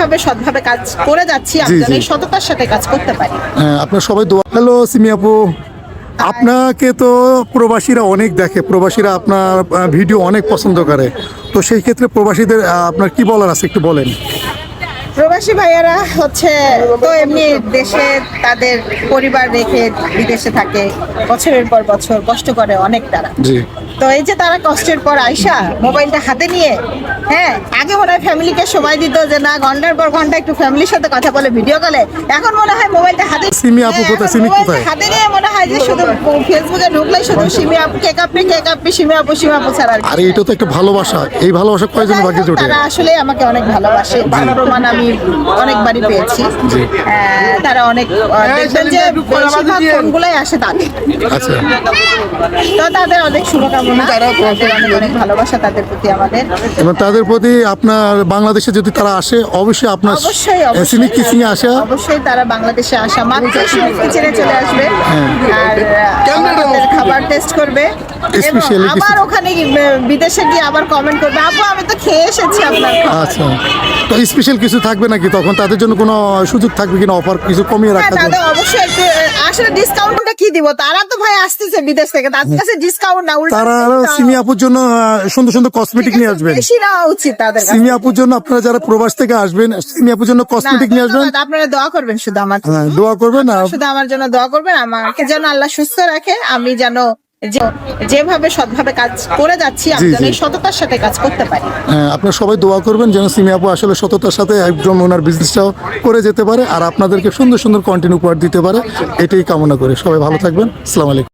যেভাবে সৎভাবে কাজ করে যাচ্ছি আমি যেন এই সততার সাথে কাজ করতে পারি। হ্যাঁ, আপনার সবাই দোয়া। হ্যালো সিমি আপু, আপনাকে তো প্রবাসীরা অনেক দেখে, প্রবাসীরা আপনার ভিডিও অনেক পছন্দ করে, তো সেই ক্ষেত্রে প্রবাসীদের আপনার কি বলার আছে একটু বলেন। প্রবাসী ভাইয়ারা হচ্ছে তো এমনি দেশে তাদের পরিবার রেখে বিদেশে থাকে, বছরের পর বছর কষ্ট করে অনেক তারা। জি, তো এই যে তারা কষ্টের পর আইসা মোবাইলটা হাতে নিয়ে, হ্যাঁ আগে মনে হয় ফ্যামিলিকে সময় দিত যে না ঘন্টার পর ঘন্টা একটু ফ্যামিলির সাথে কথা বলে ভিডিও কলে, এখন মনে হয় মোবাইলটা হাতে সিমি আপু কোথায়, সিমি কোথায়? হাতে নিয়ে মনে হয় যে শুধু ফেসবুকে ঢুকলেই শুধু সিমি আপু কেক আপনি সিমি আপু ছাড়া আর আরে এটা তো একটা ভালোবাসা, এই ভালোবাসা কয়জন ভাগ্যে জোটে? তারা আসলে আমাকে অনেক ভালোবাসে, তার প্রমাণ আমি অনেকবারই পেয়েছি। তারা অনেক দেখবেন যে বেশিরভাগ ফোনগুলাই আসে তাদের। আচ্ছা, তো তাদের অনেক শুভকামনা, তাদের অনেক ভালোবাসা তাদের প্রতি আমাদের। এবং তাদের প্রতি আপনার বাংলাদেশে যদি তারা আসে অবশ্যই আপনার অবশ্যই সিমি কিচিং এ আসা, অবশ্যই তারা বাংলাদেশে আসা মাত্র সিমি কিচেনে চলে আসবে আর আমাদের খাবার টেস্ট করবে, এবং Especially কিছু- আবার ওখানে বিদেশে গিয়ে আবার কমেন্ট করবে আপু আমি তো খেয়ে এসেছি আপনার খাবার। আচ্ছা, তো স্পেশাল কিছু থাকবে নাকি তখন? তাদের জন্য কোনো সুযোগ থাকবে কিনা, অফার কিছু কমিয়ে হ্যাঁ, রাখা তাদের যায়? অবশ্যই একটু আসলে ডিসকাউন্টটা কি দিব, তারা তো ভাই আসতেছে বিদেশ থেকে, তাদের কাছে ডিসকাউন্ট না উল্টা তারা সিমি আপুর জন্য সুন্দর সুন্দর কসমেটিক নিয়ে আসবেন। বেশি নেওয়া উচিত তাদের কাছে। সিমি আপুর জন্য আপনারা যারা প্রবাস থেকে আসবেন, সিমি আপুর জন্য না, কসমেটিক নিয়ে আসবেন। ধন্যবাদ, আপনারা দোয়া করবেন শুধু আমার জন্য। হ্যাঁ, দোয়া করবেন। আর শুধু আমার জন্য দোয়া করবেন, আমাকে যেন আল্লাহ সুস্থ রাখে, আমি যেন যেভাবে সৎভাবে কাজ করে যাচ্ছি আমি যেন এই সততার সাথে কাজ করতে পারি। হ্যাঁ, আপনারা সবাই দোয়া করবেন যেন সিমি আপু আসলে সততার সাথে একদম ওনার বিজনেসটাও করে যেতে পারে আর আপনাদেরকে সুন্দর সুন্দর কন্টিনিউ উপহার দিতে পারে, এটাই কামনা করে সবাই ভালো থাকবেন। আসসালামু আলাইকুম।